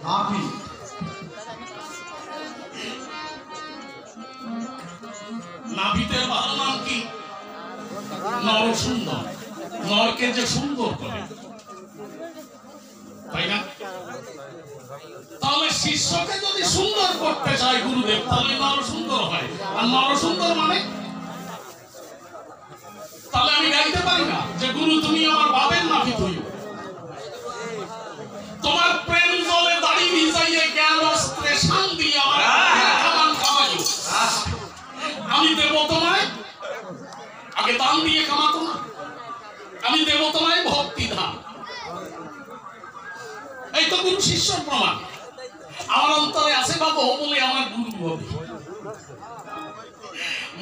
নাভি নাভিতে ভালো নাম কি? নর সুন্দর। নরকে যে সুন্দর করে, তাই না? তাহলে শিষ্যকে যদি সুন্দর করতে চায় গুরুদেব, তাহলে নর সুন্দর হয়। আর নর সুন্দর মানে তাহলে আমি গাইতে পারি না যে গুরু তুমি আমার বাবের নাভি ধুইও, তোমার প্রেম জলে দাড়ি ভিজাইয়ে জ্ঞান অস্ত্রে শান দিয়ে আমার খাবার খাওয়াইও। আমি দেব তোমায়, আগে দান দিয়ে কামাতো না, আমি দেব তোমায় ভক্তি দান। এই তো গুরু শিষ্যর প্রমাণ। আমার অন্তরে আছে বাবা ও বলে আমার গুরু হবে।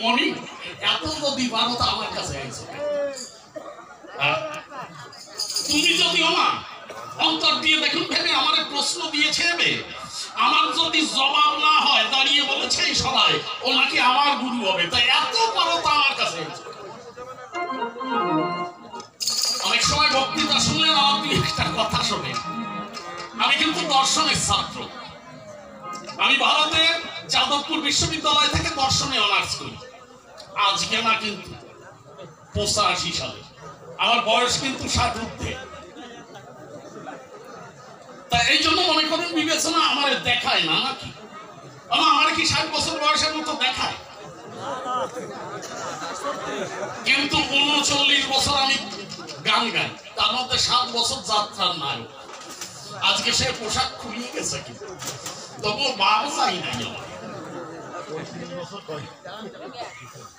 মনি এত যদি পারো তো আমার কাছে আইছো। তুমি যদি আমার অন্তর দিয়ে দেখুন ভেবে আমার প্রশ্ন দিয়েছে, আমার যদি জবাব না হয় দাঁড়িয়ে বলেছে সবাই ও নাকি আমার গুরু হবে, তাই এত পারো তো আমার কাছে আইছো। অনেক সময় বক্তৃতা শুনলেন আমার দিয়ে একটা কথা শোনেন, আমি কিন্তু দর্শনের ছাত্র। আমি ভারতের যাদবপুর বিশ্ববিদ্যালয় থেকে দর্শনে অনার্স করি। আজকে না, কিন্তু 85 সালে। আমার বয়স কিন্তু 60 ঊর্ধ্বে। তাই এই জন্য মনে করেন বিবেচনা আমার দেখায় না নাকি? আমার কি 60 বছর বয়সের মতো দেখায়? কিন্তু 39 বছর আমি গান গাই, তার মধ্যে 7 বছর যাত্রার নায়ক। আজকে সে পোশাক খুলিয়ে গেছে, কিন্তু তবুও বাবা চাই নাই আমার।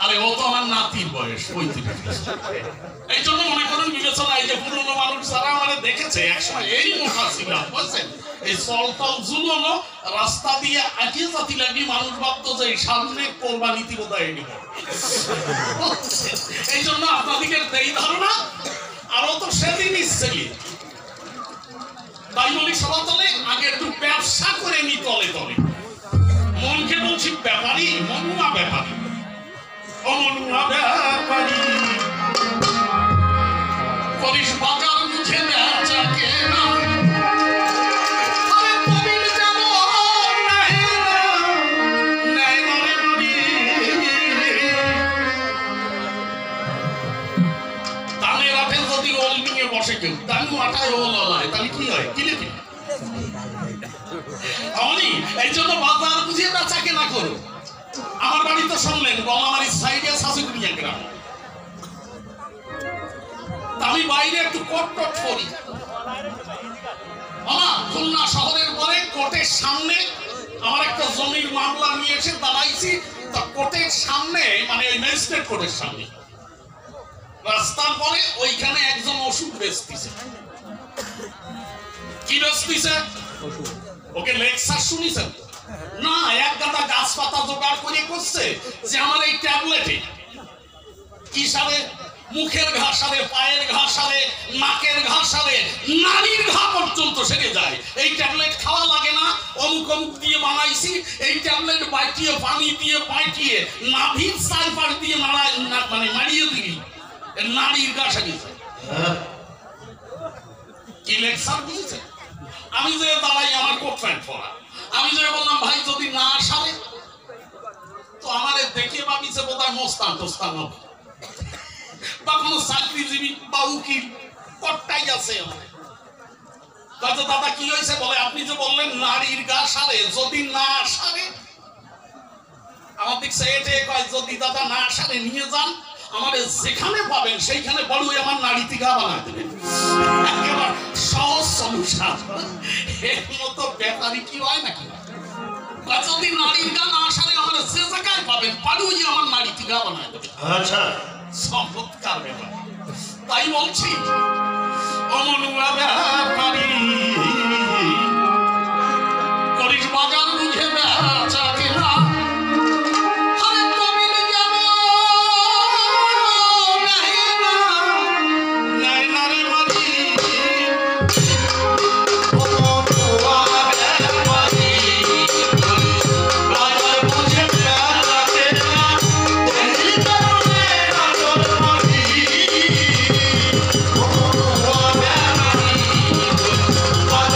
আরে ও তো আমার নাতির বয়স 35। এই জন্য মনে করেন বিবেচনা, এই যে পুরনো মানুষ যারা আমার দেখেছে একসময় এই মুখা ছিল বুঝছেন, এই চলতল ঝুলনো রাস্তা দিয়ে আঁকিয়ে জাতি লাগি মানুষ ভাবতো যে সামনে কোরবানিতে বোধহয় নিব। এই জন্য আপনাদেরকে এই ধারণা আরো তো সেদিন ইচ্ছেলি তাই বলি সবাতলে আগে একটু ব্যবসা করে নি তলে তলে। মনকে বলছি ব্যাপারী, মনুয়া ব্যাপারী, অমনুয়া ব্যাপারী করিস বাজার মুখে বেচা কেনা। দানের আঠে যদি ওল নিয়ে বসে কেউ, দানু আটায় ওল হয়, তাহলে কি হয়? কিনে কিনে এই জন্য বাজার বুঝিয়ে বেচা কেনা করো। আমার বাড়ি তো শুনলেন গলামারির সাইডে শাশুড়িয়া গ্রাম। আমি বাইরে একটু কোট টোট করি। খুলনা শহরের পরে কোর্টের সামনে আমার একটা জমির মামলা নিয়ে এসে দাঁড়াইছি। কোর্টের সামনে মানে ওই ম্যাজিস্ট্রেট কোর্টের সামনে রাস্তার পরে ওইখানে একজন ওষুধ বেচতেছে। কি বেচতেছে? ওকে লেকচার শুনিছেন না? এক গাদা গাছপাতা জোগাড় করে করছে যে আমার এই ট্যাবলেটে কি সারে, মুখের ঘা সারে, পায়ের ঘা সারে, নাকের ঘা সারে, নারীর ঘা পর্যন্ত সেরে যায়। এই ট্যাবলেট খাওয়া লাগে না, অমুক অমুক দিয়ে বানাইছি। এই ট্যাবলেট বাইটিয়ে পানি দিয়ে পাইটিয়ে নাভির সালফার দিয়ে মানে মারিয়ে দিই নারীর ঘা সারি। কি লেকচার বুঝেছে? আমি যে দাঁড়াই আমার কোট প্যান্ট পরা, আমি যে বললাম ভাই যদি না সারে তো আমার দেখে ভাবিছে বোধহয় মোস্তান টোস্তান হবে বা কোনো চাকরিজীবী বা উকিল কট্টাই আছে। দাদা কি হয়েছে বলে, আপনি যে বললেন নারীর গা সারে, যদি না সারে আমার দেখছে এটে কয় যদি দাদা না সারে নিয়ে যান, আমার যেখানে পাবেন সেইখানে বড়ই আমার নারীতে গা বানায় দেবেন। একেবারে সহজ সলিউশন। এর মতো ব্যাপারই কি হয় নাকি? যদি নারীর গা না সারে আমার যে জায়গায় পাবেন বড়ই আমার নারীতে গা বানায় দেবেন। আচ্ছা, চমৎকার ব্যাপার। তাই বলছি অমনুয়া ব্যাপারী করিস বাজার বুঝে বেচা কেনা। Oh,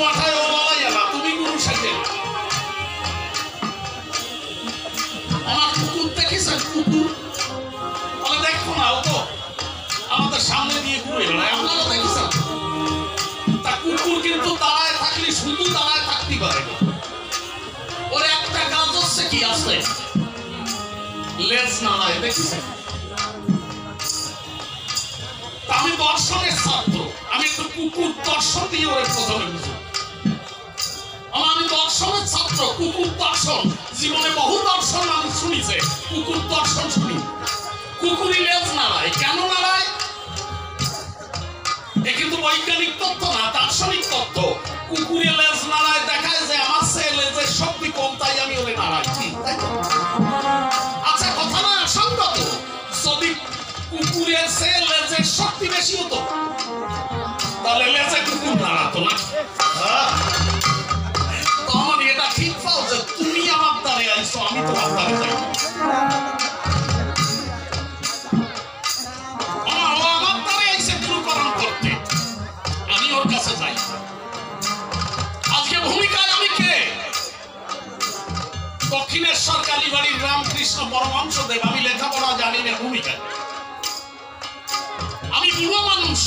মাথায় ও বলাই না, তুমি গুরু সাথে আমার কুকুর দেখেছেন? কুকুর বলে দেখো না, ও তো আমাদের সামনে দিয়ে ঘুরে বেড়ায়, আপনারা দেখেছেন? তা কুকুর কিন্তু দাঁড়ায় থাকলে শুধু দাঁড়ায় থাকতে পারে না, ওর একটা কাজ হচ্ছে কি আছে, লেজ নাড়ায়, দেখেছেন? আমি দর্শনের ছাত্র, আমি একটু কুকুর দর্শন দিয়ে ওর প্রথমে বুঝি। আমি দর্শনের ছাত্র, কুকুর দর্শন জীবনে বহু দর্শন আমি শুনিছে, কুকুর দর্শন শুনি। কুকুরই লেজ নাড়ায়, কেন নাড়ায়? এ কিন্তু বৈজ্ঞানিক তথ্য না, দার্শনিক তথ্য। কুকুরে লেজ নাড়ায় দেখায় যে আমার সে লেজের শক্তি কম, তাই আমি ওরে নাড়াই। আচ্ছা, কথা না সঙ্গত? যদি কুকুরের সে লেজের শক্তি বেশি হতো তাহলে লেজে কুকুর নাড়াতো না। তখন এটা ঠিক পাও যে তুমি আমার দ্বারে আইছো, আমি তোমার দ্বারে যাই। আমার দ্বারে আইসে গুরুকরণ করতে, আমি ওর কাছে যাই। আজকে ভূমিকায় আমি কে? দক্ষিণেশ্বর কালীবাড়ির রামকৃষ্ণ পরমহংসদেব। আমি লেখাপড়া জানি না, ভূমিকায় আমি বুড়ো মানুষ,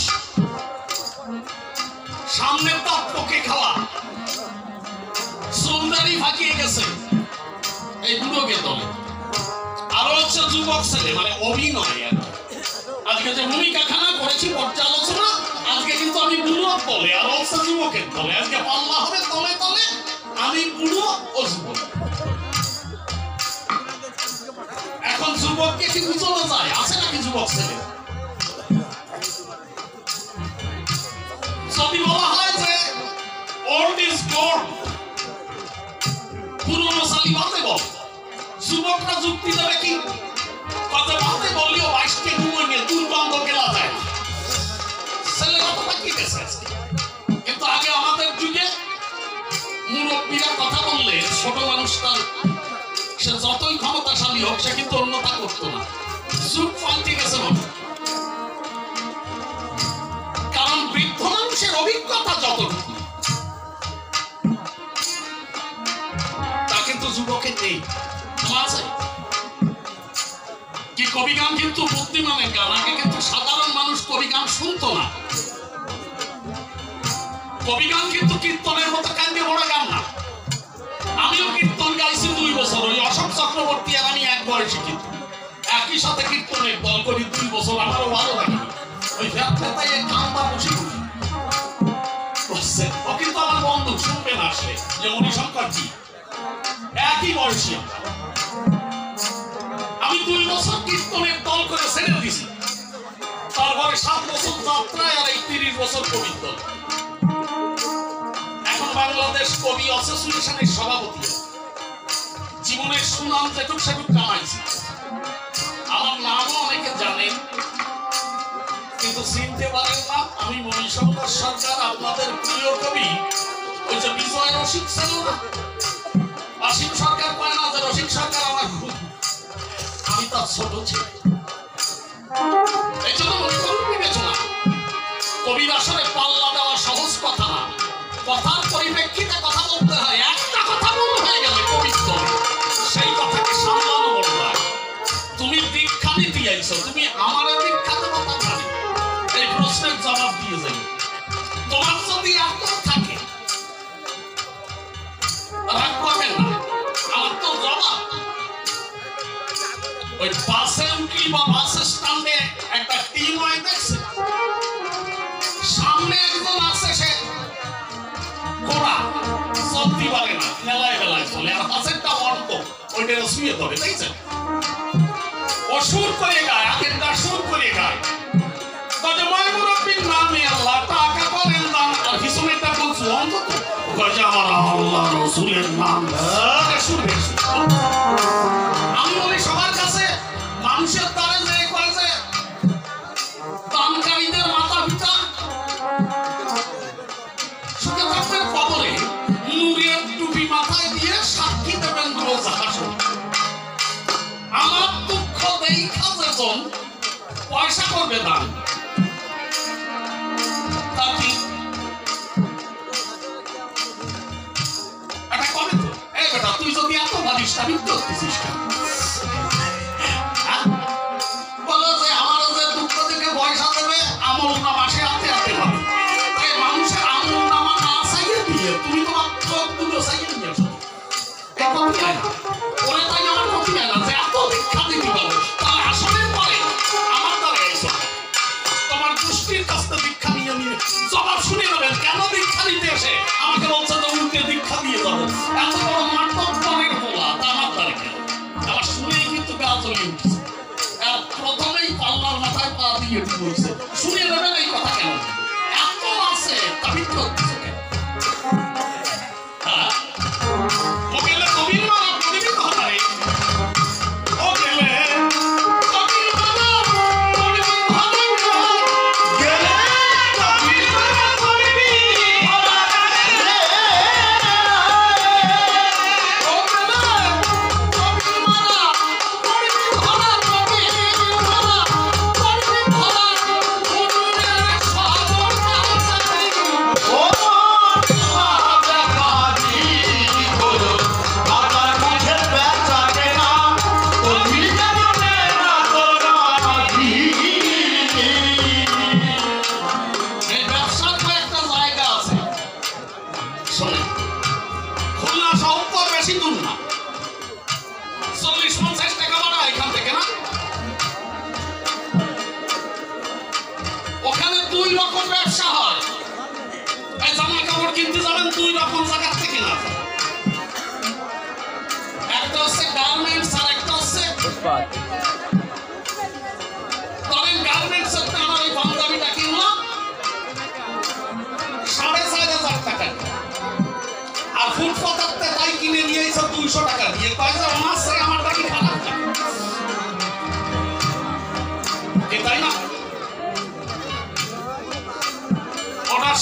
সামনের দাঁত পোকে খাওয়া, সুন্দরী ফাঁকিয়ে গেছে, এই বুড়োকে দলে। আরো হচ্ছে যুবক ছেলে, মানে অভিনয়। আজকে যে ভূমিকা খানা করেছি পর্যালোচনা, আজকে কিন্তু আমি বুড়ো দলে, আর হচ্ছে যুবকের দলে। আজকে পাল্লা হবে তলে তলে, আমি বুড়ো ও যুবক। এখন যুবককে কি বুঝানো যায়? আছে নাকি যুবক ছেলে? যদি বলা হয় যে ওল্ড ইজ গোল্ড, পুরনো সালি বাতে বল, যুবকরা যুক্তি দেবে কি? কত বাতে বললেও 22কে ঘুমোয় দুর্গন্ধ গেলা যায় না, ছেলেরা তো বাকি গেছে। কিন্তু আগে আমাদের যুগে মুরব্বীরা কথা বললে ছোট মানুষটা সে যতই ক্ষমতাশালী হোক, সে কিন্তু অন্যতা করতো না। যুগ পাল্টে গেছে মানুষ, কারণ বৃদ্ধ মানুষের অভিজ্ঞতা যতটুকু তা কিন্তু যুবকের নেই। কি কবিগান কিন্তু বুদ্ধিমানের গান, আগে কিন্তু সাধারণ মানুষ কবিগান শুনতো না। কবিগান কিন্তু কীর্তনের মতো কান্দে বড় গান না। আমিও কীর্তন গাইছি 2 বছর, ওই অশোক চক্রবর্তী আর আমি এক বয়সী, কিন্তু একই সাথে কীর্তনের দল করি 2 বছর। আমারও ভালো লাগে ওই ভ্যাপটাই কাম্বা বসে বসে। ও কিন্তু আমার বন্ধু, শুনবে না আসলে যে মণিশঙ্কর জি একই বয়সী। আমি 2 বছর কীর্তনের দল করে ছেড়ে দিছি, তারপরে 7 বছর যাত্রায় আর এই 30 বছর কবির দল। এখন বাংলাদেশ কবি অ্যাসোসিয়েশনের সভাপতি, জীবনের সুনাম যেটুক সেটুক কামাইছি। আমার নামও অনেকে জানেন, কিন্তু চিনতে পারেন না। আমি মণিশঙ্কর সরকার, আপনাদের প্রিয় কবি। ওই যে বিজয় রসিক ছিল না, অসীম সরকার পায় না যে রসিক সরকার আমার খুব, আমি তার ছোট ছেলে। এই জন্য মনে করুন বিবেচনা, কবির আসলে পাল্লা দেওয়া সহজ কথা না, কথার পরিপ্রেক্ষিতে কথা বলতে হয়। একটা কথা মনে হয়ে গেলে কবিত্ব, সেই কথাকে সামলানো বড় হয়। তুমি দীক্ষা নিতে আইছো, তুমি আমার দীক্ষা দেবো তা জানি, এই প্রশ্নের জবাব দিয়ে যাবে। তোমার যদি এত থাকে রাগ করবেন না, আমার তো জবাব। ওই বাসে উঠলি বা বাস স্ট্যান্ডে একটা টিম হয়, দেখছে সামনে একজন আছে, সে ঘোড়া চলতে পারে না, মেলায় মেলায় চলে, আর হাসেরটা অর্থ ওইটা শুয়ে ধরে, দেখছেন? ও সুর করে গায়, আগেরটা সুর করে গায়, তবে ময়মুরব্বীর নামে আল্লাহ টাকা করেন দান, আর পিছনেরটা বলছো অন্তত আমার আল্লাহ রসুলের নাম সুর বেশি। আমি বলি সবার কাছে, মানুষের দ্বারে যে কয় যে দানকারীদের মাথা পিতা সুখে থাকবেন কবরে, নূরের টুপি মাথায় দিয়ে সাক্ষী দেবেন রোজ হাসর। আমার দুঃখ দেখা যেজন পয়সা করবে দান, ডিস্টার্বিং করতেছিস কেন? বলো যে আমার যে দুঃখ থেকে পয়সা দেবে আমল নামা সে হাতে হাতে হবে। তাই মানুষের আমল নামা না চাইয়ে দিয়ে তুমি তোমার চোখ দুটো চাইয়ে নিয়েছো। ওরে তাই আমার ক্ষতি হয় না যে এত দীক্ষা দিতে পারো, তাহলে আসলের পরে আমার দ্বারা এসো তোমার গোষ্ঠীর কাছ থেকে দীক্ষা নিয়ে নিয়ে জবাব শুনে নেবেন। কেন দীক্ষা নিতে এসে আমাকে বলছে তো উল্টে দীক্ষা দিয়ে যাবো? এত বড় নাটক পরের বলা তা আমার দ্বারা কেন? আমার শুনেই কিন্তু গা জ্বলে উঠছে। আর প্রথমেই পাল্লার মাথায় পা দিয়ে বলছে শুনে নেবেন এই কথা কেন? এত আছে তা মিথ্যা হচ্ছে কেন?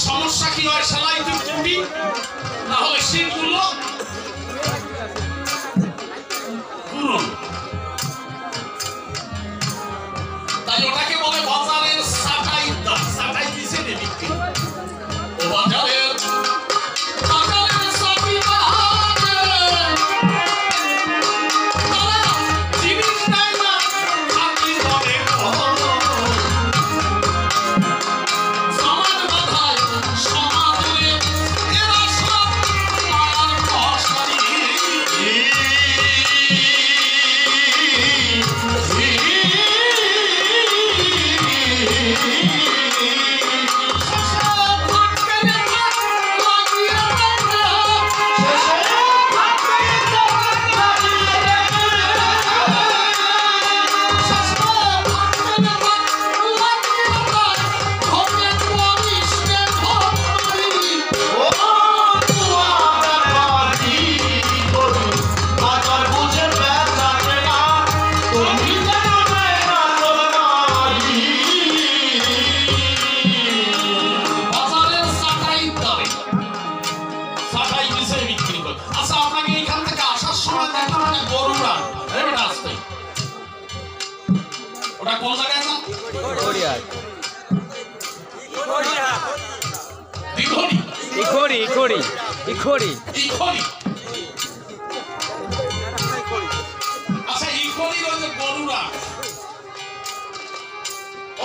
সমস্যা কি হয়? সেলাই ত্রুটি না হলে শীতগুলো তাই ওটাকে বলে বাজারের সাটাই দাম। সাটাই দিছে বিক্রি ও বাজারের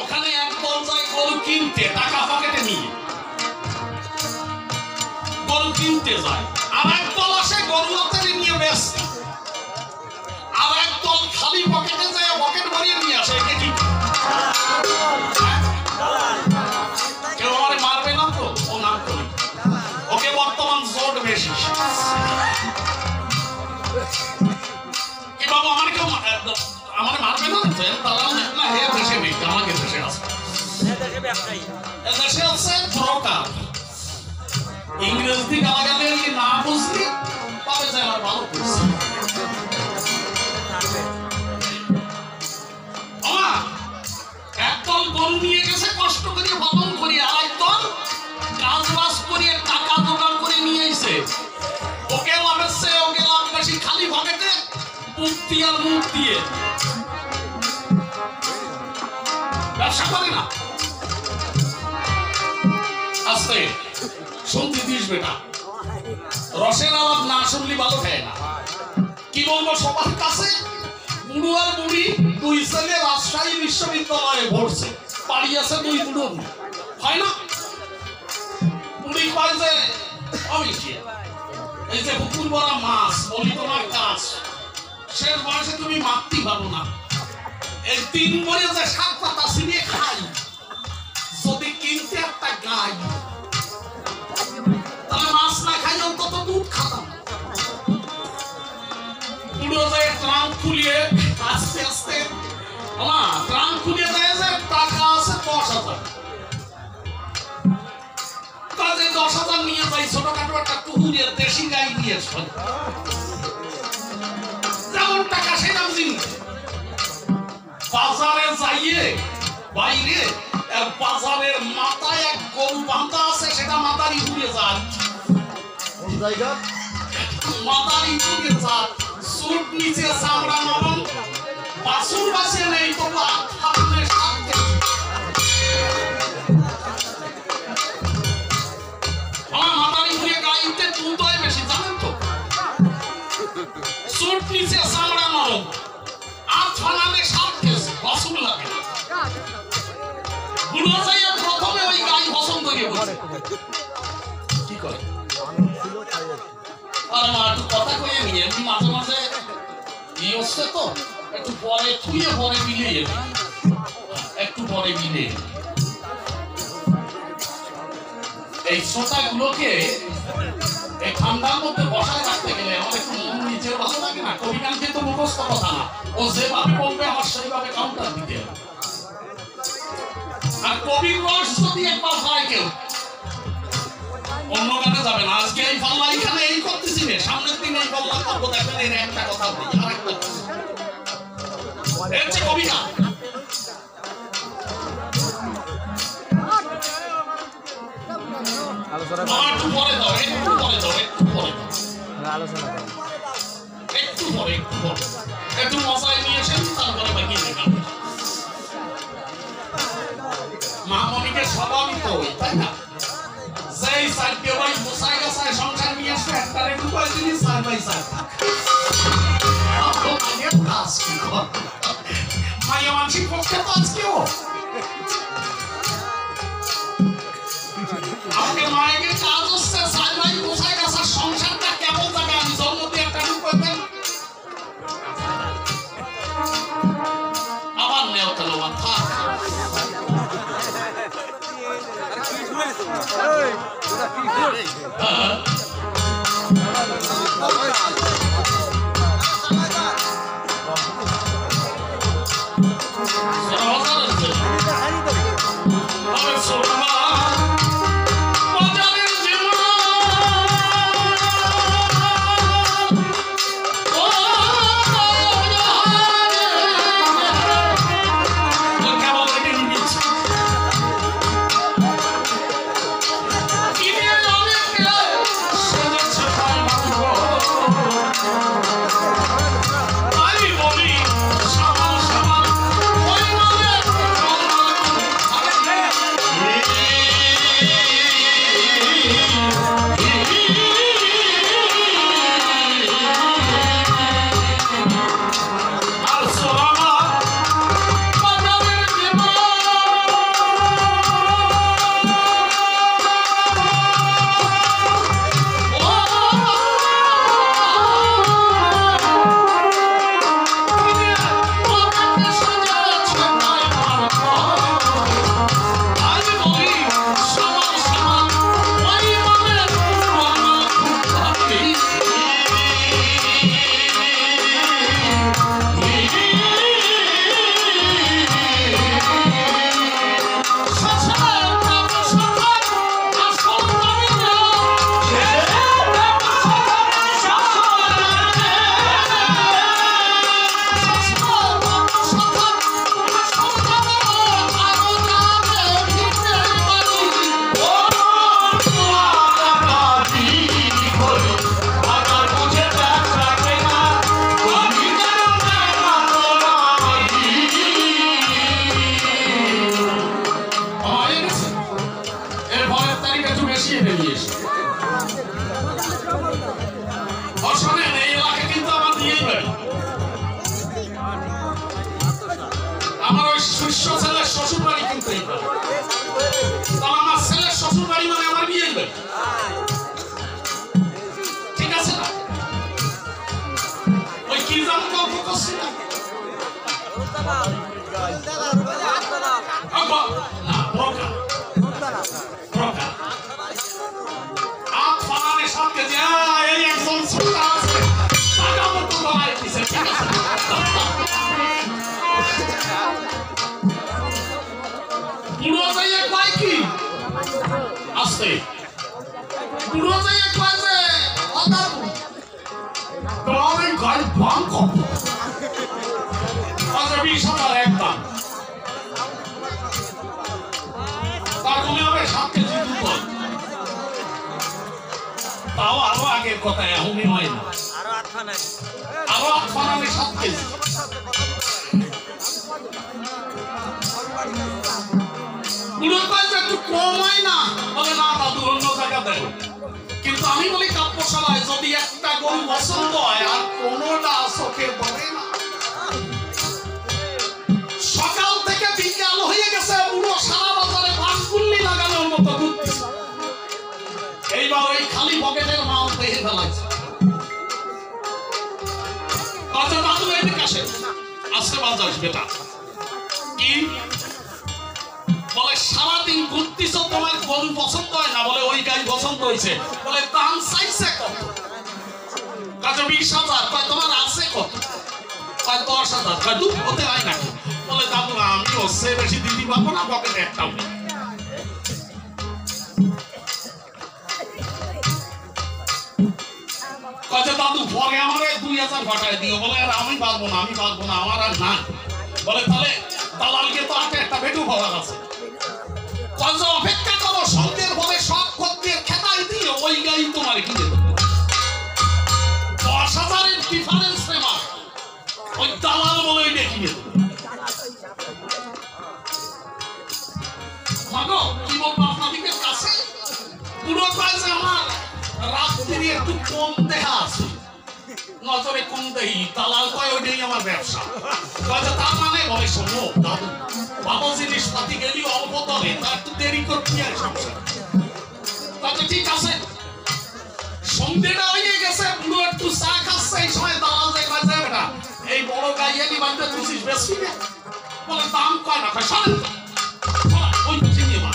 ওখানে এক দল যায় গরু কিনতে, টাকা পকেটে নিয়ে গরু কিনতে যায়। আর এক দল আসে গরু হাতে নিয়ে বেচতে। আর এক দল খালি পকেটে যায় পকেট ভরিয়ে নিয়ে আসে। কেউ আমারে মারবে না তো? ও নাম করি ওকে বর্তমান জোট বেশি। কি বাবু আমার কেউ আমার মারবে না? দালাল না হে দেশে নেই, আমাকে দেশে আছে। দেশে আছে ব্রোকার। ইংরেজি গালাগালি না বুঝলি তবে যে আমার ভালো বুঝছি। একদল গরু নিয়ে গেছে কষ্ট করে পালন করি, আর একদল কাজ বাজ করে টাকা জোগাড় করে নিয়ে এসে ওকে লাভেছে, ওকে লাভ বেশি খালি পকেটে মুক্তি আর মুখ দিয়ে ব্যবসা করে না। আস্তে শুনতে দিস বেটা, রসের আলাপ না শুনলি ভালো খায় না। কি বলবো সবার কাছে? বুড়ো আর বুড়ি দুই ছেলে রাজশাহী বিশ্ববিদ্যালয়ে পড়ছে, বাড়ি আছে দুই বুড়ো, হয় না? বুড়ি কয় যে আমি কি এই যে পুকুর ভরা মাছ বলি তোমার কাজ, শেষ বয়সে তুমি মারতে পারো না, এই 3 বছরে যে 7 পাতা ছিনিয়ে খাই, যদি কিনতে একটা গাই তাহলে মাছ না খাই অন্তত দুধ খাতাম। বুড়ো যে ট্রাঙ্ক খুলিয়ে আস্তে আস্তে ট্রাঙ্ক খুলিয়ে দেয় যে টাকা আছে 10,000, কাজে 10,000 নিয়ে যাই ছোটখাটো একটা টুহুরের দেশি গাই নিয়ে আসবেন, যেমন টাকা সেরকম জিনিস। বাজারে যাইয়ে বাইরে বাজারের মাথায় এক গরু বাঁধা আছে, সেটা মাথারই ঘুরে যায়, মাথারই ঘুরে যায়, সুট নিচে চামড়া নরম, বাছুর বাসে নেই তবু আপনার সাথে আমার মাথারই ঘুরে গাইতে দুধই বেশি, জানেন তো? সুট নিচে চামড়া নরম, আট ফানালে 7 কেজি বাছুর লাগে না। বুড়ো যাইয়া প্রথমে ওই গাই পছন্দ করে বলছে কি করে আর মা একটু কথা কয়ে নিয়ে এমনি মাঝে মাঝে কি হচ্ছে তো একটু পরে থুয়ে পরে মিলিয়ে একটু পরে মিলে এই ছোটাগুলোকে এই ঠান্ডার মধ্যে বসায় রাখতে গেলে আমার একটু মন নিজের ভালো লাগে না। কবিগান কিন্তু মুখস্থ কথা না, ও যেভাবে বলবে আমার সেইভাবে কাউন্টার দিতে হবে। আর কবির রস যদি একবার হয় কেউ অন্য গানে যাবে না। আজকে এই পাল্লা এখানে এই করতেছি না, সামনের দিন এই পাল্লা করবো, দেখবেন এর একটা কথা বলি আর একটা এর যে কবিতা একটু পরে দাও, একটু পরে দাও, একটু পরে একটু পরে একটু মশাই নিয়ে এসেন, তারপরে বাকি দেখান। মামনিকে স্বভাবই তো ওই, তাই না? সেই সাইডে ভাই মশাই গাছায় সংসার নিয়ে আসবে, একটা রেটু করে দিলি 4x4 মাইয়া মানসিক পক্ষে তো আজকেও আমাকে মায়ের কাজ হচ্ছে 4x মশাই গাছার সংসারটা কেমন যাবে আমি জন্ম দিয়ে একটা রূপ করবেন আবার নেও কেন মাথা Oh আমার ওই শিষ্য ছেলের শ্বশুর বাড়ি কিনতে তাহলে আমার ছেলের শ্বশুর বাড়ি মানে আমার বিয়ে হবে ঠিক আছে না ওই কি জানো গল্প করছি না কথা এমনই হয় না আরো 8 ফানানে 7 কেজি পুরো কাজ একটু কম হয় না বলে না দাদু অন্য জায়গা দেয় কিন্তু আমি বলি কাপ্য সবাই যদি একটা গরু পছন্দ হয় আর কোনোটা চোখে পড়ে না সকাল থেকে বিকাল হয়ে গেছে পুরো সারা বাজারে বানকুল্লি লাগানোর মতো ঘুরতেছে এইবার ওই খালি পকেটের মাল পেয়ে ফেলাচ্ছে আচ্ছা দাদু এদিকে আসে আজকে বাজার বেটা কি বলে সারাদিন ঘুরতেছ তোমার গরু পছন্দ হয় না বলে ওই গাই পছন্দ হয়েছে বলে দাম চাইছে কত কাজে 20,000 কয় তোমার আছে কত কয় 10,000 কয় দুধ হতে হয় নাকি বলে দাদু না আমি হচ্ছে বেশি দিতে পারবো না পকেটে একটাও নেই কাজে দাদু পরে আমারে 2,000 পাঠায় দিও বলে আর আমি পারবো না আমার আর না বলে তাহলে দালালকে তো একটা ভেটু পাওয়া আছে কাজে অপেক্ষা করো সন্ধ্যের পরে সব খদ্দের খেতাই দিয়ে ওই গাই তোমার কিনে দেবো 10,000 এর ডিফারেন্স নেবা ওই দালাল বলে ওইটা কিনে দেবো মাগো কি বলবো আপনাদের কাছে পুরো কাজে আমার রাত্রি একটু কম দেখা আছে নজরে কম দেই দালাল কয় ওইটাই আমার ব্যবসা কাজে তার মানে বলে শোনো দাদু ভালো জিনিস পাতি গেলি অল্প দরে তার একটু দেরি করতে আর সংসার কাজে ঠিক আছে সন্ধ্যেটা হয়ে গেছে পুরো একটু চা খাচ্ছে এই সময় দালাল দেখা যায় বেটা এই বড় গাইয়ানি বান্ধে তুই বেশি না বলে দাম কয় না কয় সাড়ে ওই চিনিয়ে মা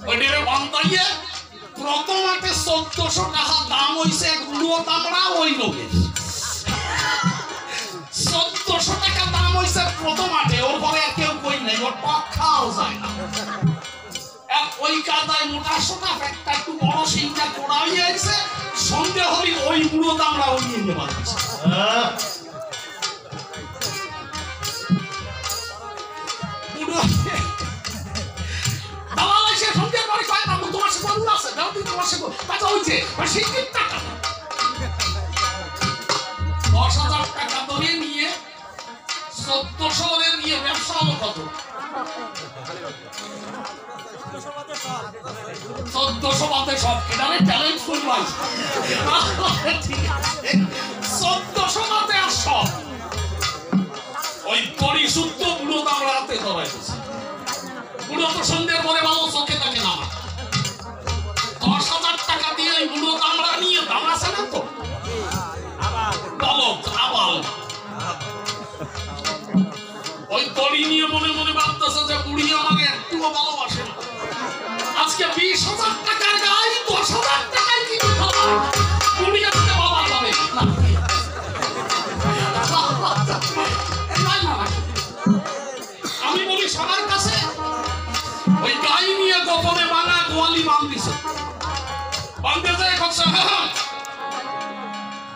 ওইটারে বান্ধাইয়ে প্রথম আটে 1400 টাকা দাম হইছে গুলো দামড়া ওই লোকে 1400 টাকা দাম হইছে প্রথম আটে ওর পরে আর কেউ কই নাই ওর পাক খাওয়া যায় না এক ওই কাদায় মোটা সোটা একটা একটু বড় সিংটা কোড়া হয়ে আছে সঙ্গে হলি ওই গুলো দামড়া ওই নিয়ে বাঁধছে দালাল এসে সঙ্গে পরে কয় না তোমার সে গরু আছে দাও তুই তোমার সে টাকা হইছে আর সেই টাকা 10,000 টাকা ধরে নিয়ে 1400 এর নিয়ে ব্যবসা হলো কত 1400 বাদে সব কেনারে ট্যালেন্ট ফুল ভাই ঠিক আছে 1400 বাদে আর সব ওই পরিশুদ্ধ পুরো দামড়া হাতে ধরাইছে পুরো তো সন্ধ্যের পরে ভালো চোখে থাকে না 10,000 টাকা দিয়ে ওই পুরো দামড়া নিয়ে দাম আছে না তো বলক আবাল ওই দড়ি নিয়ে মনে মনে ভাবতেছে যে বুড়ি আমাকে একটুও ভালোবাসে না আজকে 20,000 টাকার গাই 10,000 টাকায় কিনে খাওয়া বুড়ি আজকে বাবা পাবে না আমি বলি সবার কাছে ওই গাই নিয়ে গোপনে বানা গোয়ালি বাঁধিছে বাঁধতে যায় কথা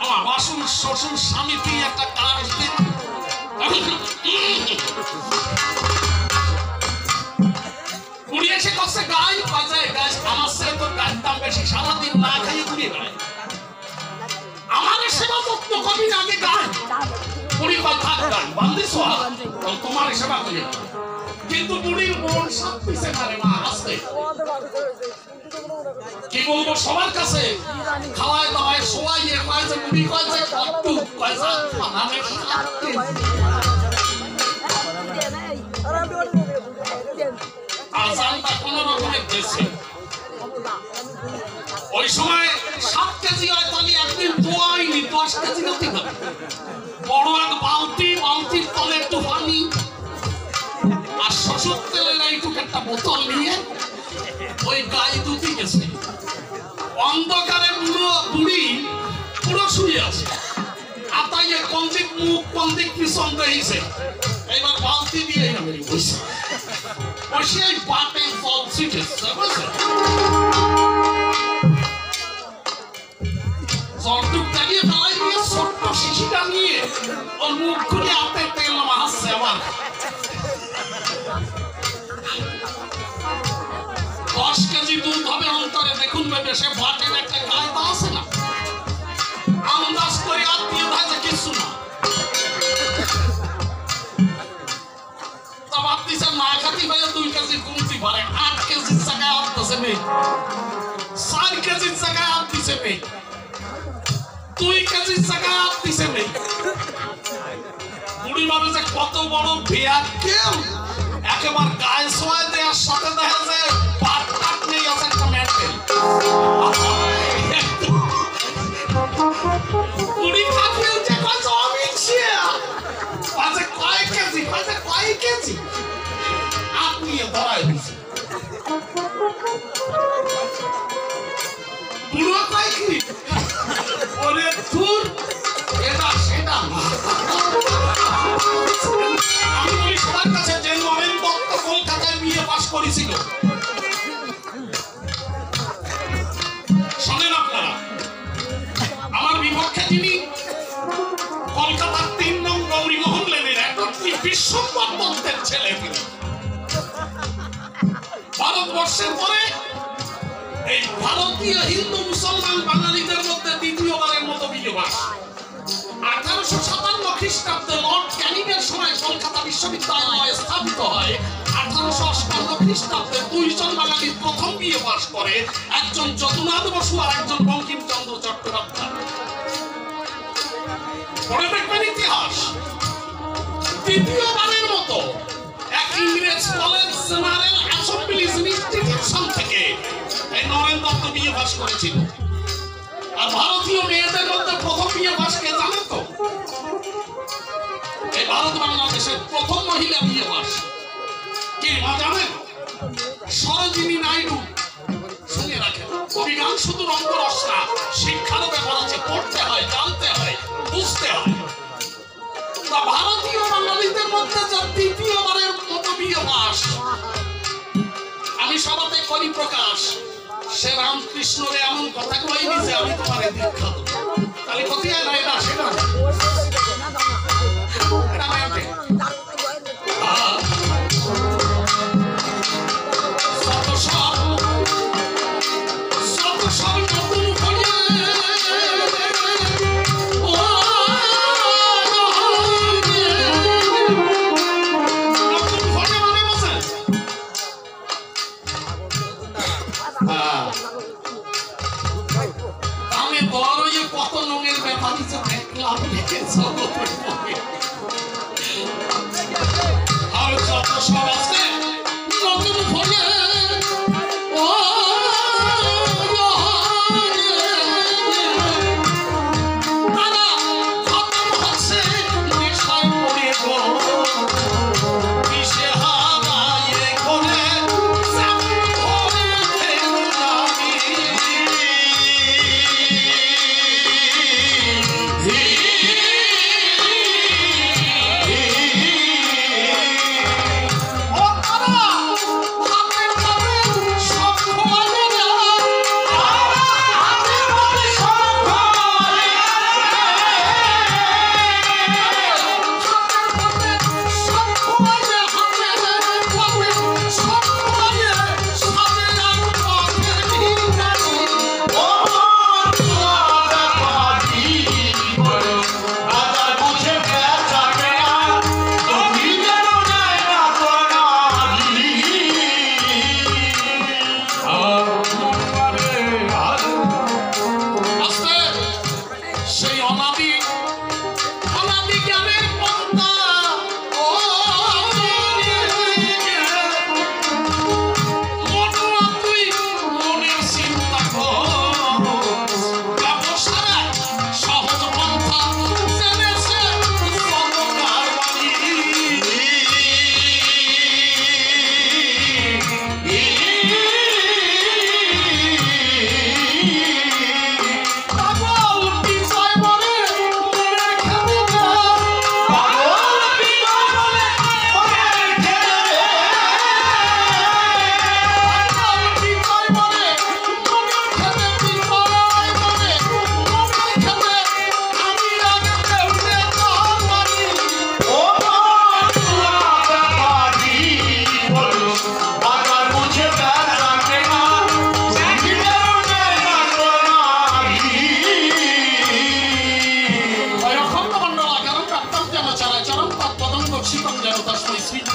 আমার বাসুর শ্বশুর স্বামীকে একটা কাজ দিন কুড়ি এসে কষ্ট গাই বাজায় গাছ আমার সে তো গাছ দাম বেশি সারাদিন না খাইয়ে ঘুরিয়ে বেড়ায় আমার সেবা যত্ন করবি না আগে গাই বুড়ি কয় থাক গাই বান্ধিস তোমার সেবা করি কিন্তু বুড়ির মন সব পিছে মারে মা আসতে কি বলবো সবার কাছে খাওয়ায় দাওয়ায় শোয়াইয়ে কয় যে বুড়ি কয় যে কত কয় যে আমি আজানটা কোনো রকমের দেশে ওই সময় 7 কেজি হয় তাহলে একদিন দোয়াইনি 10 কেজি হতে হবে বড় এক বালতির তলে একটু পানি আর সরষের তেলের এইটুকু একটা বোতল নিয়ে ওই গায়ে দুধই গেছে অন্ধকারে বুড়ি পুরো শুয়ে আছে আতাইয়ে কোন দিক মুখ কোন দিক পিছন দিয়েছে এবার বালতি দিয়ে বসে বসে ওই পাটে জল ছিটেছে বুঝলেন জলটুক দাঁড়িয়ে ফেলাই দিয়ে ছোট্ট শিশিটা নিয়ে ওর মুখ খুলে হাতে তেল মাহাচ্ছে আবার 10 কেজি দুধ হবে অন্তরে দেখুন বেবে সে বাটের একটা কায়দা আছে না আন্দাজ করে আর দিয়ে থাকে কিছু না তবে আপনি স্যার না খাতি ভাইয়া 2 কেজি কমতি পারে 8 কেজির জায়গায় আসতেছে মেয়ে 4 কেজির জায়গায় আসতেছে মেয়ে 2 কেজির জায়গায় আসতেছে মেয়ে বুড়ি ভাবে যে কত বড় বিয়া কেউ একেবারে গায়ে সোয়া দেওয়ার সাথে দেখা যায় পাট নেই আছে একটা মেন্টেল বুড়ি খাপিয়ে উঠে কত অমিছিয়া পাঁচে কয় কেজি আপনি ধরাই দিচ্ছে বুড়ো কয় কি ওরে দূর এটা সেটা আমি বলি সবার কাছে যে নরেন দত্ত কলকাতায় বিয়ে পাস করেছিল শোনেন আপনারা আমার বিপক্ষে যিনি কলকাতার 3 নং গৌরীমোহন লেনের একজন বিশ্বকর্মা দত্তের ছেলে তিনি ভারতবর্ষের পরে এই ভারতীয় হিন্দু মুসলমান বাঙালিদের মধ্যে দ্বিতীয়বারের মতো বিয়ে বাস 1857 খ্রিস্টাব্দে লর্ড ক্যানিংয়ের সময় কলকাতা বিশ্ববিদ্যালয় স্থাপিত হয় 1858 খ্রিস্টাব্দে 2 জন বাঙালি প্রথম বিয়ে পাস করে একজন যদুনাথ বসু আর একজন বঙ্কিমচন্দ্র চট্টোপাধ্যায় পড়ে দেখবেন ইতিহাস দ্বিতীয়বারের মতো এক ইংরেজ কলেজ জেনারেল অ্যাসেম্বলিজ ইনস্টিটিউশন থেকে এই নরেন দত্ত বিয়ে পাস করেছিল আর ভারতীয় মেয়েদের মধ্যে প্রথম বিয়ে পাস কে জানেন তো এই ভারত বাংলাদেশের প্রথম মহিলা বিয়ে পাস কি মা জানেন সরোজিনী নাইডু শুনে রাখেন অভিজ্ঞান শুধু রঙ্গরস না শিক্ষারও ব্যাপার আছে পড়তে হয় জানতে হয় বুঝতে হয় তা ভারতীয় বাঙালিদের মধ্যে যে দ্বিতীয়বারের মতো বিয়ে পাস আমি সবাতে করি প্রকাশ সে রামকৃষ্ণরে এমন কথা কইনি যে আমি তোমারে দীক্ষা দেব তাহলে ক্ষতি হয় না এটা সেটা এটা মানে আমি বড় যে কত রঙের ব্যাপারই তো দেখলাম দেখেছি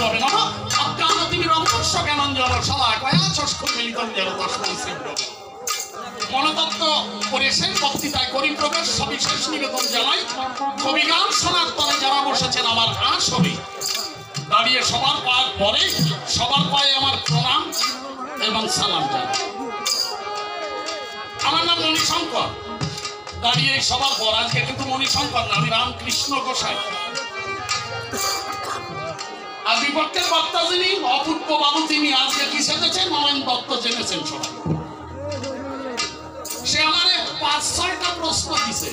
হবে না অজ্ঞানতি বিরমস্য জ্ঞানঞ্জন শলাকয়া চক্ষুর্মিলিতং যেন তস্मै শ্রীগুরবে মনোতত্ত্ব পরিশেষ বক্তৃতায় করি প্রবেশ সবিশেষ নিবেদন জানাই কবিগান শোনার তলে যারা বসেছেন আমার আসবে দাঁড়িয়ে সবার পার পরে সবার পায়ে আমার প্রণাম এবং সালাম জানাই। আমার নাম মণিশঙ্কর। দাঁড়িয়ে সবার পর আজকে কিন্তু মণিশঙ্কর না, আমি রামকৃষ্ণ গোসাই। আর বিপক্ষের বক্তা যিনি অপূর্ব বাবু, তিনি আজকে কি সেজেছেন নয়ন দত্ত জেনেছেন সবাই। সে আমারে ৫-৬টা প্রশ্ন দিছে।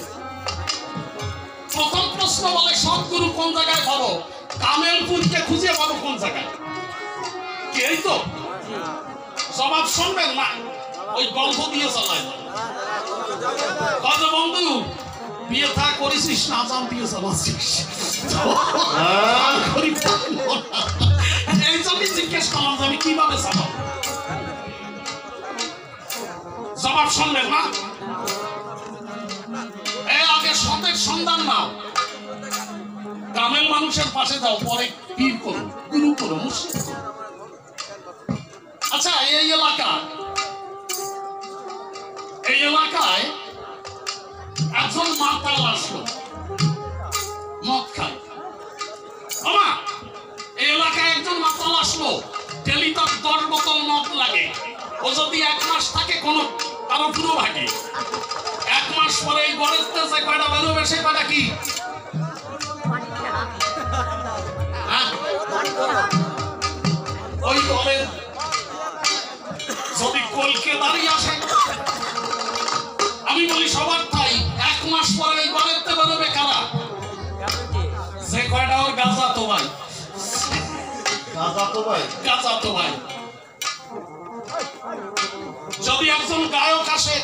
প্রথম প্রশ্ন বলে সদ্গুরু কোন জায়গায় পাবো? কামেলপুরকে খুঁজে পাবো কোন জায়গায়? কি এই তো জবাব শুনবেন না, ওই গল্প দিয়ে চালায় কত বন্ধু বিয়ে থা করেছিস না জান দিয়ে চালাচ্ছিস এই জন্য জিজ্ঞেস করলাম যে আমি কিভাবে চালাবো। জবাব শুনবেন না, আগে সতের সন্ধান নাও, কামেল মানুষের পাশে যাও, পরে পীর করো, গুরু করো, মুর্শিদ করো। আচ্ছা এই এলাকায় একজন মাতাল আসলো, মদ খায়। আমা এই এলাকায় একজন মাতাল আসলো, ডেলি তার 10 বোতল মদ লাগে। ও যদি 1 মাস থাকে কোনো কারো পুরো ভাগে, 1 মাস পরে এই গড়ের যে কয়টা বেরোবে সে কয়টা কি? ওই গড়ের যদি কলকে দাঁড়িয়ে আসে, আমি বলি সবার তাই, 1 মাস পরে এই গড়ের বেরোবে কারা? যে কয়টা ওর গাঁজা তো ভাই, গাঁজা তো ভাই। যদি একজন গায়ক আসে,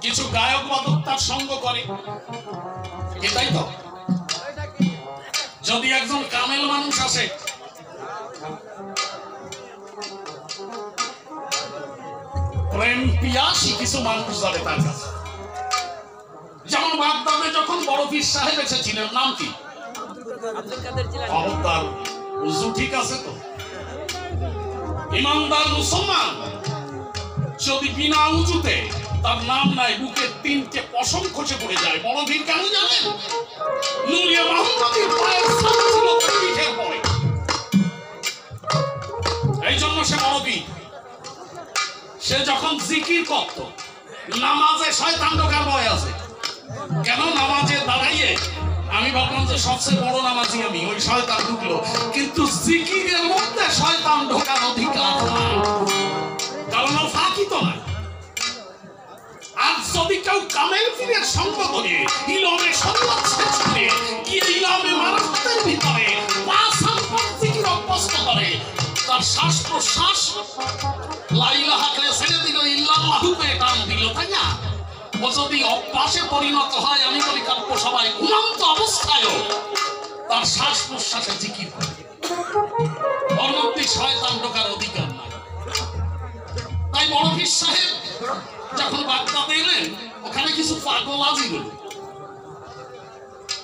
কিছু গায়ক বাদক তার সঙ্গ করে, এটাই তো। যদি একজন কামেল মানুষ আসে, প্রেম পিয়াসী কিছু মানুষ যাবে তার কাছে। যেমন বাগদাদে যখন বড় পীর সাহেব এসেছিলেন, নাম কি? তার উজু ঠিক আছে তো? ইমানদার মুসলমান যদি বিনা উজুতে তার নাম নাই, বুকে 3টে পশম খসে পড়ে যায়। বড় পীর কেন জানেন? নূরিয়া মুহাম্মদীর পায়ের ছাপ ছিল তার পিঠের পরে, এই জন্য সে বড় পীর। সে যখন জিকির করত, নামাজে শয়তান ঢোকার ভয় আছে। কেন? নামাজে দাঁড়াইয়ে আমি ভাবলাম যে সবচেয়ে বড় নামাজি আমি, ওই শয়তান ঢুকলো। কিন্তু জিকিরের মধ্যে শয়তান ঢোকার অধিকার না, কারণ ও ফাঁকি তো নাই। আর যদি কেউ কামেল পীরের সঙ্গ করে, ইলমে শরীয়ত শেষ করে, ইলমে মারাফতের ভিতরে 5 সাল জিকির অভ্যস্ত করে, তার শ্বাস প্রশ্বাস লা ইলাহা কে ছেড়ে দিল, ইল্লাল্লাহু কে টান দিল, তাই না? ও যদি অভ্যাসে পরিণত হয়, আমি বলি কাব্য সবাই ঘুমন্ত অবস্থায়ও তার শ্বাস প্রশ্বাসে জিকির করে, ওর মধ্যে শয়তান ঢোকার অধিকার নাই। তাই বড় পীর সাহেব যখন বাগদাদে এলেন, ওখানে কিছু পাগল আজি গেল,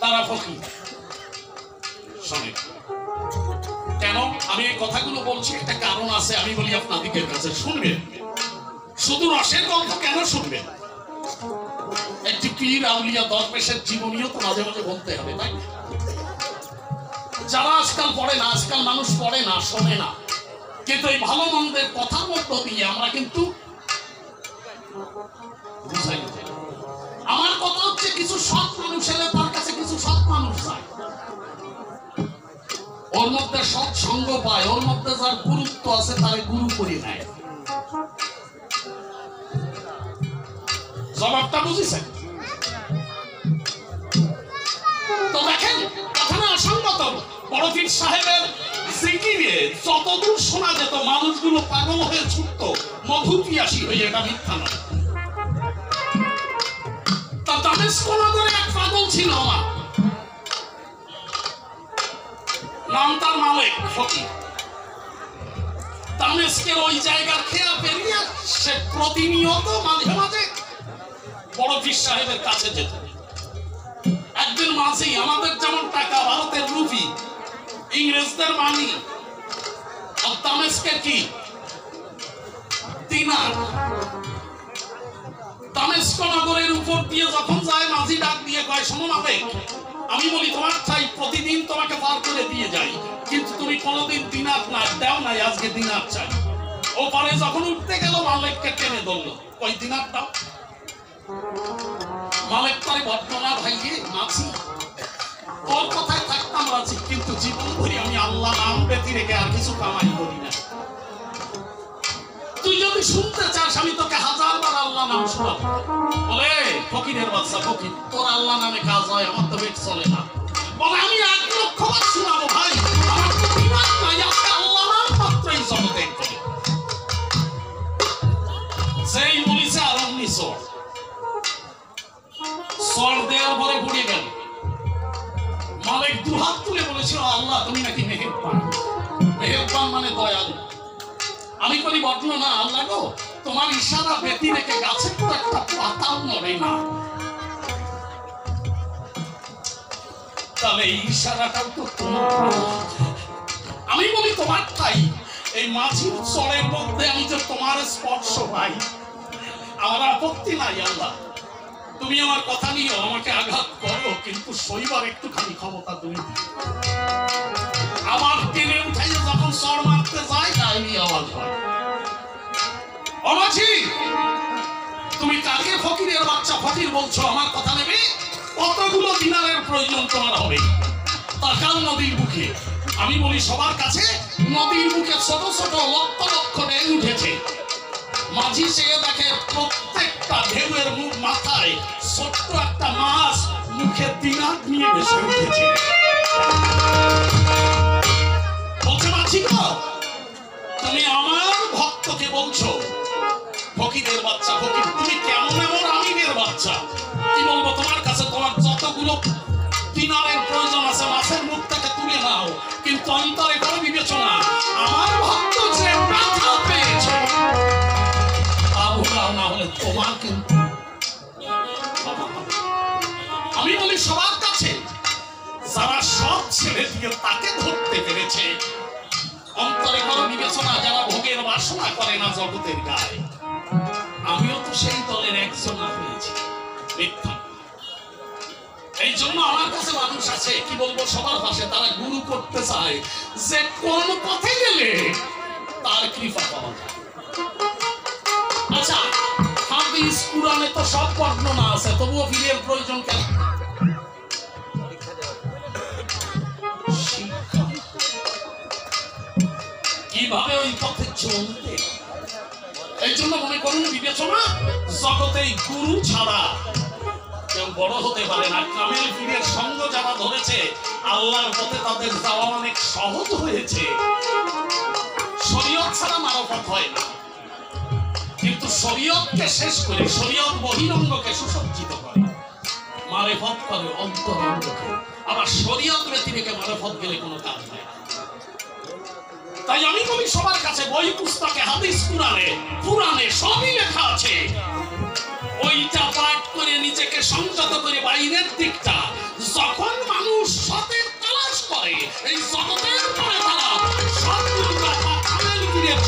তারা ফকির। শোনেন কেন আমি এই কথাগুলো বলছি, একটা কারণ আছে, আমি বলি আপনাদের কাছে শুনবেন। শুধু রসের গল্প কেন শুনবেন? একটি পীর আউলিয়া দরবেশের জীবনীও তো মাঝে মাঝে বলতে হবে, তাই? যারা আজকাল পড়ে না, আজকাল মানুষ পড়ে না, শোনে না, কিন্তু এই ভালো মন্দের কথার মধ্য দিয়ে আমরা কিন্তু বুঝাই। আমার কথা হচ্ছে, কিছু সৎ মানুষ এলে তার কাছে কিছু সৎ মানুষ যায়, ওর মধ্যে সৎ সঙ্গ পায়, ওর মধ্যে যার গুরুত্ব আছে তারে গুরু করে নেয়। জবাবটা বুঝেছেন তো? দেখেন কথাটা অসঙ্গত। বড় পীর সাহেবের জিকিরে যতদূর শোনা যেত মানুষগুলো পাগল হয়ে ছুটতো, মধু পিয়াসী হয়ে, এটা মিথ্যা নয়। তা দামেস্ক নগরে এক পাগল ছিল আমার, নাম তার মালিক ফকির। দামেস্কের ওই জায়গার খেয়া পেরিয়ে সে প্রতিনিয়ত মাঝে মাঝে বড় পীর সাহেবের কাছে যেত। একদিন মাঝি, আমাদের যেমন টাকা ভারতের রুপি, ইংরেজদের মানি আর দামেস্কের কি দিনার। দামেস্ক নগরের উপর দিয়ে যখন যায় মাঝি ডাক দিয়ে কয়, শোনো মালিক, আমি বলি তোমার ঠাই প্রতিদিন তোমাকে পার করে দিয়ে যাই, কিন্তু তুমি কোনোদিন দিনার না দাও নাই, আজকে দিনার চাই। ও পরে যখন উঠতে গেল মালিককে টেনে ধরলো, কই দিনার দাও। মালিক তারে বর্তমান ভাইয়ে মাছি, তোর কথায় থাকতাম রাজি, কিন্তু জীবন ভরি আমি আল্লাহ নাম ব্যতি রেখে আর কিছু কামাই করি না। তুই যদি শুনতে চাস আমি তোকে 1000 বার আল্লাহ নাম শোনাবো। বলে ফকিরের বাচ্চা ফকির, তোর আল্লাহ নামে কাজ হয়, আমার তো পেট চলে না। বলে আমি 1 লক্ষ বার শোনাবো ভাই, আমার তো দিমাগ নাই, আজকে আল্লাহ নাম মাত্রই জগতে করে। সেই বলিছে আর অমনি সর দেওয়ার পরে পড়ে গেল। মালিক 2 হাত তুলে বলেছিল, আল্লাহ তুমি নাকি মেহেরবান। মেহেরবান মানে দয়ালু। আমি বলি বটলো না, আল্লাহ গো তোমার ইশারা ব্যতি রেখে গাছের তো একটা পাতাও নড়ে না, তাহলে এই ইশারাটাও তো তোমার। আমি বলি তোমার ঠাই এই মাঝির চরের মধ্যে, আমি তো তোমার স্পর্শ পাই, আমার আপত্তি নাই। আল্লাহ তুমি আমার কথা নিও, আমাকে আঘাত করো, কিন্তু শৈবার একটুখানি ক্ষমতা তুমি দিও। আমার টেনে উঠাইয়ে যখন চর মারতে যায় ডাইনি আওয়াজ হয়, অমাঝি তুমি কাকে ফকিরের বাচ্চা ফকির বলছো? আমার কথা নেবে? কতগুলো দিনারের প্রয়োজন তোমার হবে? তাকাল নদীর বুকে। আমি বলি সবার কাছে নদীর বুকে ছোট ছোট লক্ষ লক্ষ ঢেউ উঠেছে। মাঝি সে দেখে প্রত্যেকটা ঢেউয়ের মুখ মাথায় ছোট্ট একটা মাছ মুখে দিনার নিয়ে ভেসে উঠেছে। বলছে মাঝি গো, তুমি আমার ভক্তকে বলছো ফকিরের বাচ্চা ফকির, তুমি কেমন এমন আমিনের বাচ্চা? কি বলবো তোমার কাছে, তোমার যতগুলো দিনারের প্রয়োজন আছে মাছের মুখ থেকে তুলে নাও, কিন্তু অন্তরে করে বিবেচনা আমার ভক্ত যে ব্যথা পেয়েছে না হলে তোমার কিন্তু। আমি বলি সবার কাছে যারা সব ছেড়ে দিয়ে তাকে ধরতে পেরেছে, অন্তরে করে বিবেচনা যারা ভোগের বাসনা করে না জগতের গায়ে, আমিও তো সেই দলের একজন হয়েছি। মিথ্যা। এই জন্য আমার কাছে মানুষ আছে, কি বলবো সবার পাশে, তারা গুরু করতে চায় যে কোন পথে গেলে তার কৃপা পাওয়া যায়। আচ্ছা, হাদিস কুরআনে তো সব বর্ণনা আছে, তবুও পীরের প্রয়োজন কেন? কিভাবে ওই পথে চলতে, এই জন্য মনে করুন বিবেচনা জগতে গুরু ছাড়া কেউ বড় হতে পারে না। কামেল পীরের সঙ্গ যারা ধরেছে আল্লাহর পথে তাদের যাওয়া অনেক সহজ হয়েছে। শরীয়ত ছাড়া মারফত হয় না, কিন্তু শরীয়তকে শেষ করে শরীয়ত বহিরঙ্গকে সুসজ্জিত করে, মারেফত করে অন্তরঙ্গকে। আবার শরীয়ত ব্যতি রেখে মারেফত গেলে কোনো কাজ হয় না। তাই আমি বলি সবার কাছে বই পুস্তকে হাদিস পুরাণে সবই লেখা আছে। ওইটা পাঠ করে নিজেকে সংযত করে বাইরের দিকটা যখন মানুষ সতের তালাশ করে এই জগতের পরে তারা সব কামেল পীরের